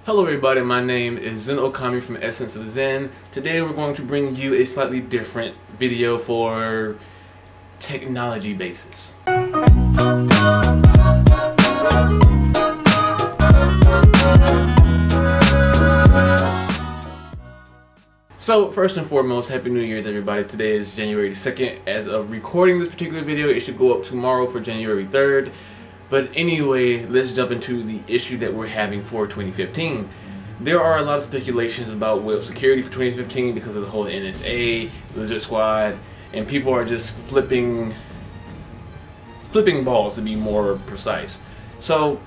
Hello everybody, my name is Zen Okami from Essence of Zen. Today we're going to bring you a slightly different video for technology basis. So first and foremost, Happy New Year's everybody. Today is January 2nd. As of recording this particular video, it should go up tomorrow for January 3rd. But anyway, let's jump into the issue that we're having for 2015. There are a lot of speculations about web security for 2015 because of the whole NSA, Lizard Squad, and people are just flipping balls to be more precise. So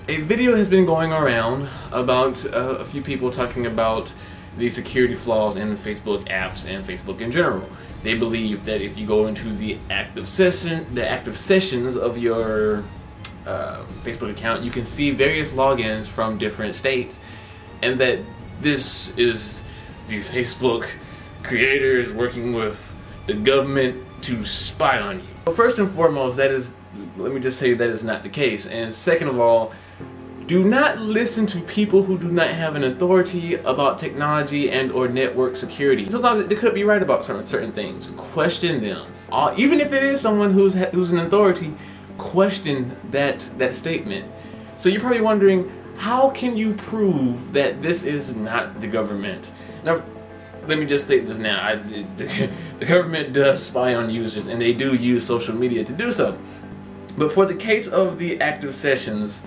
a video has been going around about a few people talking about the security flaws in Facebook apps and Facebook in general. They believe that if you go into the active sessions of your Facebook account, you can see various logins from different states, and that this is the Facebook creators working with the government to spy on you. But first and foremost, let me just say that is not the case. And second of all, do not listen to people who do not have an authority about technology and or network security. Sometimes they could be right about certain things. Question them. Even if it is someone who's an authority, question that statement. So you're probably wondering, how can you prove that this is not the government? Now, let me just state this now. The government does spy on users, and they do use social media to do so. But for the case of the active sessions,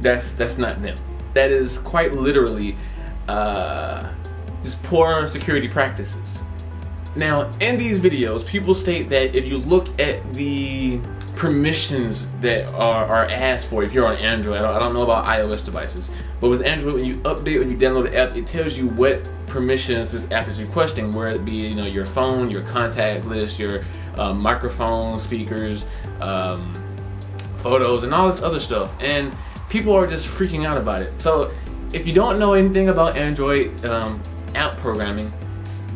that's not them. That is quite literally just poor security practices. Now, in these videos, people state that if you look at the permissions that are asked for, if you're on Android, I don't know about iOS devices, but with Android, when you update or you download the app, it tells you what permissions this app is requesting, whether it be your phone, your contact list, your microphone, speakers, photos, and all this other stuff. And people are just freaking out about it. So if you don't know anything about Android app programming,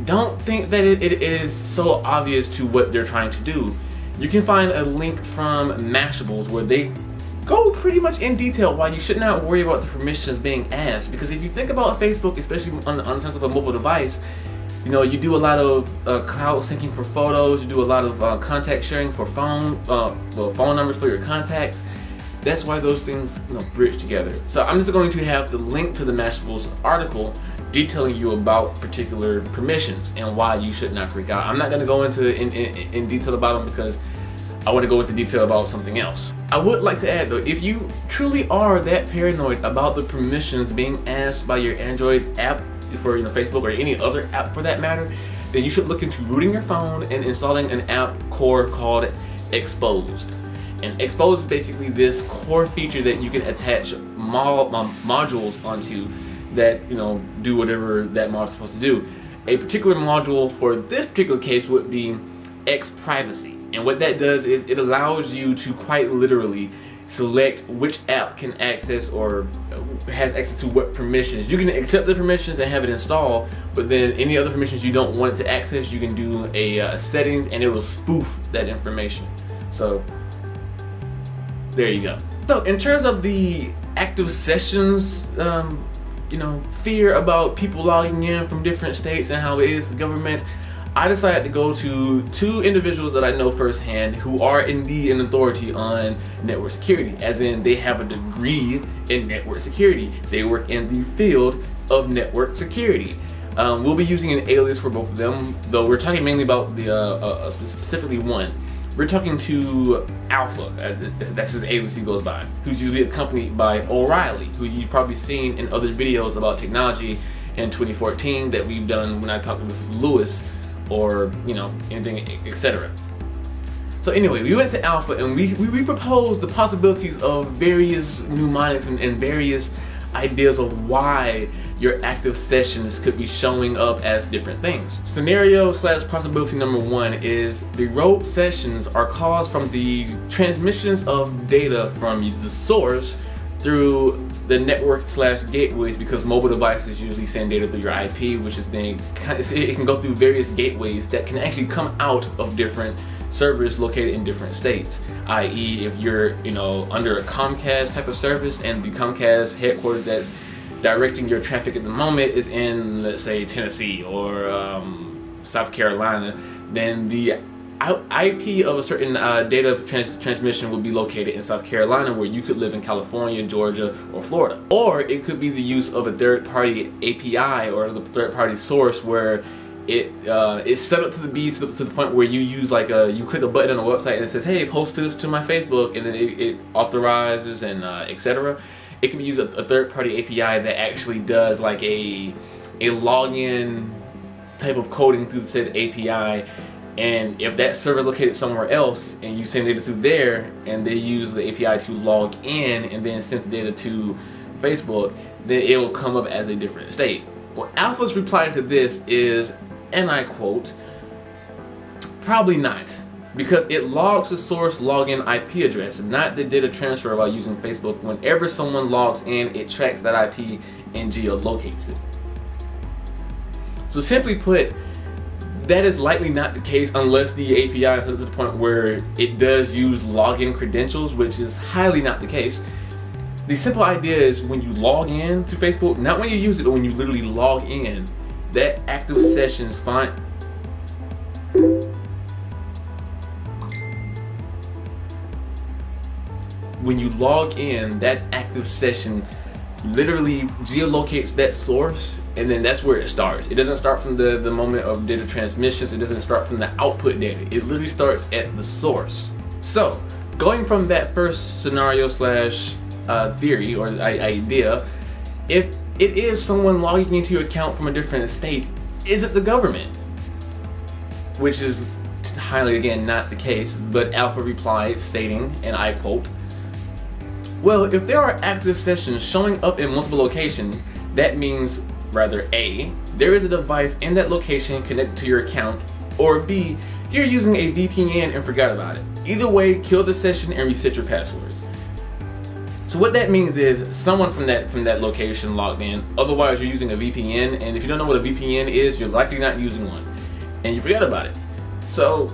don't think that it is so obvious to what they're trying to do. You can find a link from Mashables where they go pretty much in detail why you should not worry about the permissions being asked. Because if you think about Facebook, especially on the sense of a mobile device, you do a lot of cloud syncing for photos, you do a lot of contact sharing for phone numbers for your contacts. That's why those things bridge together. So I'm just going to have the link to the Mashables article detailing you about particular permissions and why you should not freak out. I'm not going to go into in detail about them because I want to go into detail about something else. I would like to add though, if you truly are that paranoid about the permissions being asked by your Android app for Facebook or any other app for that matter, then you should look into rooting your phone and installing an app core called Exposed. And Exposed is basically this core feature that you can attach modules onto that do whatever that module is supposed to do. A particular module for this particular case would be X Privacy, and what that does is it allows you to quite literally select which app can access or has access to what permissions. You can accept the permissions and have it installed, but then any other permissions you don't want it to access, you can do a settings and it will spoof that information. So there you go. So in terms of the active sessions, fear about people logging in from different states and how it is the government, I decided to go to two individuals that I know firsthand who are indeed an authority on network security, as in they have a degree in network security. They work in the field of network security. We'll be using an alias for both of them, though we're talking mainly about the specifically one. We're talking to Alpha, that's his alias he goes by, who's usually accompanied by O'Reilly, who you've probably seen in other videos about technology in 2014 that we've done when I talked with Lewis or anything, etc. So anyway, we went to Alpha and we proposed the possibilities of various mnemonics and various ideas of why your active sessions could be showing up as different things. Scenario / possibility number one is the rogue sessions are caused from the transmissions of data from the source through the network / gateways, because mobile devices usually send data through your IP, which is then it can go through various gateways that can actually come out of different servers located in different states, i.e. if you're under a Comcast type of service and the Comcast headquarters that's directing your traffic at the moment is in, let's say, Tennessee or South Carolina, then the IP of a certain data transmission will be located in South Carolina, where you could live in California, Georgia, or Florida. Or it could be the use of a third-party API or the third-party source where it's set up to the point where you use like you click a button on a website and it says, hey, post this to my Facebook, and then it authorizes and etc. It can use a third-party API that actually does like a login type of coding through the said API. And if that server is located somewhere else and you send data through there and they use the API to log in and then send the data to Facebook, then it will come up as a different state. Well, Alpha's reply to this is, and I quote, probably not, because it logs the source login IP address, not the data transfer while using Facebook. Whenever someone logs in, it tracks that IP and geolocates it. So simply put, that is likely not the case unless the API is to the point where it does use login credentials, which is highly not the case. The simple idea is when you log in to Facebook, not when you use it, but when you literally log in, that active sessions find when you log in, that active session literally geolocates that source, and then that's where it starts. It doesn't start from the moment of data transmissions. It doesn't start from the output data. It literally starts at the source. So going from that first scenario slash theory or idea, if it is someone logging into your account from a different state, is it the government? Which is highly, again, not the case, but Alpha replied stating, and I quote, well, if there are active sessions showing up in multiple locations, that means rather A, there is a device in that location connected to your account, or B, you're using a VPN and forgot about it. Either way, kill the session and reset your password. So what that means is someone from that location logged in, otherwise you're using a VPN, and if you don't know what a VPN is, you're likely not using one, and you forgot about it. So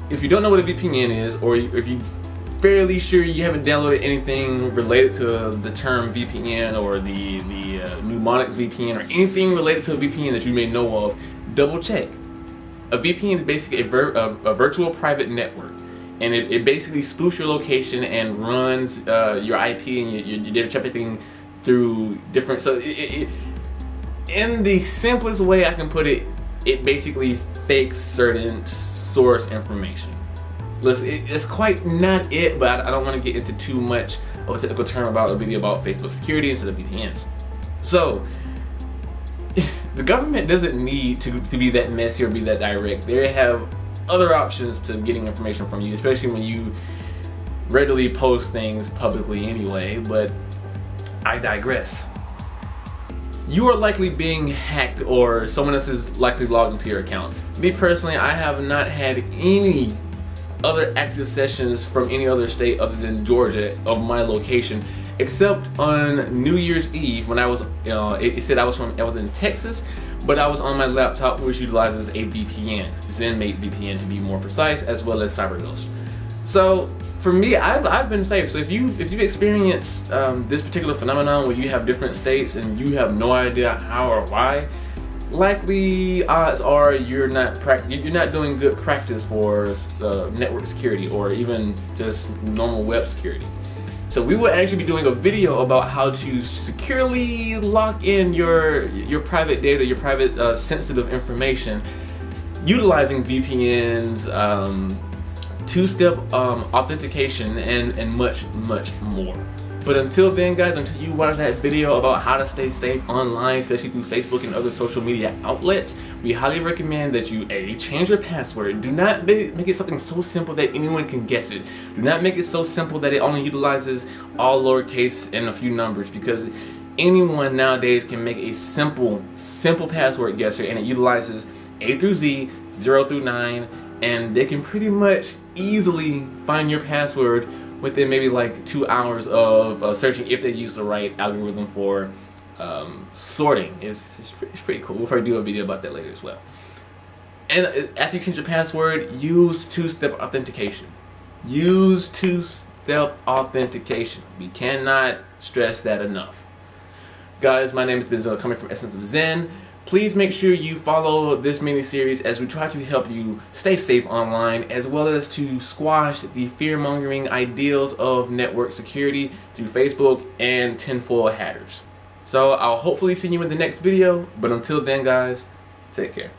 if you don't know what a VPN is, or if you fairly sure you haven't downloaded anything related to the term VPN or the mnemonics VPN or anything related to a VPN that you may know of, double check. A VPN is basically a virtual private network, and it basically spoofs your location and runs your IP and your data trafficking through different. So in the simplest way I can put it, it basically fakes certain source information. It's quite not it, but I don't want to get into too much of a technical term about a video about Facebook security instead of VPNs. So the government doesn't need to be that messy or be that direct. They have other options to getting information from you, especially when you readily post things publicly anyway, but I digress. You are likely being hacked, or someone else is likely logged into your account. Me personally, I have not had any other active sessions from any other state other than Georgia of my location, except on New Year's Eve when I was, it said I was in Texas, but I was on my laptop, which utilizes a VPN, ZenMate VPN to be more precise, as well as CyberGhost. So for me, I've been safe. So if you've experienced this particular phenomenon where you have different states and you have no idea how or why, likely odds are you're not doing good practice for network security or even just normal web security. So we will actually be doing a video about how to securely lock in your private data, your private sensitive information, utilizing VPNs, two-step authentication, and much more. But until then, guys, until you watch that video about how to stay safe online, especially through Facebook and other social media outlets, we highly recommend that you change your password. Do not make it something so simple that anyone can guess it. Do not make it so simple that it only utilizes all lowercase and a few numbers, because anyone nowadays can make a simple password guesser, and it utilizes A through Z, 0 through 9, and they can pretty much easily find your password within maybe like 2 hours of searching, if they use the right algorithm for sorting. It's pretty cool. We'll probably do a video about that later as well. And after you change your password, use two-step authentication. Use two-step authentication. We cannot stress that enough. Guys, my name is Benzo, coming from Essence of Zen. Please make sure you follow this mini-series as we try to help you stay safe online, as well as to squash the fear-mongering ideals of network security through Facebook and tinfoil hatters. So I'll hopefully see you in the next video, but until then guys, take care.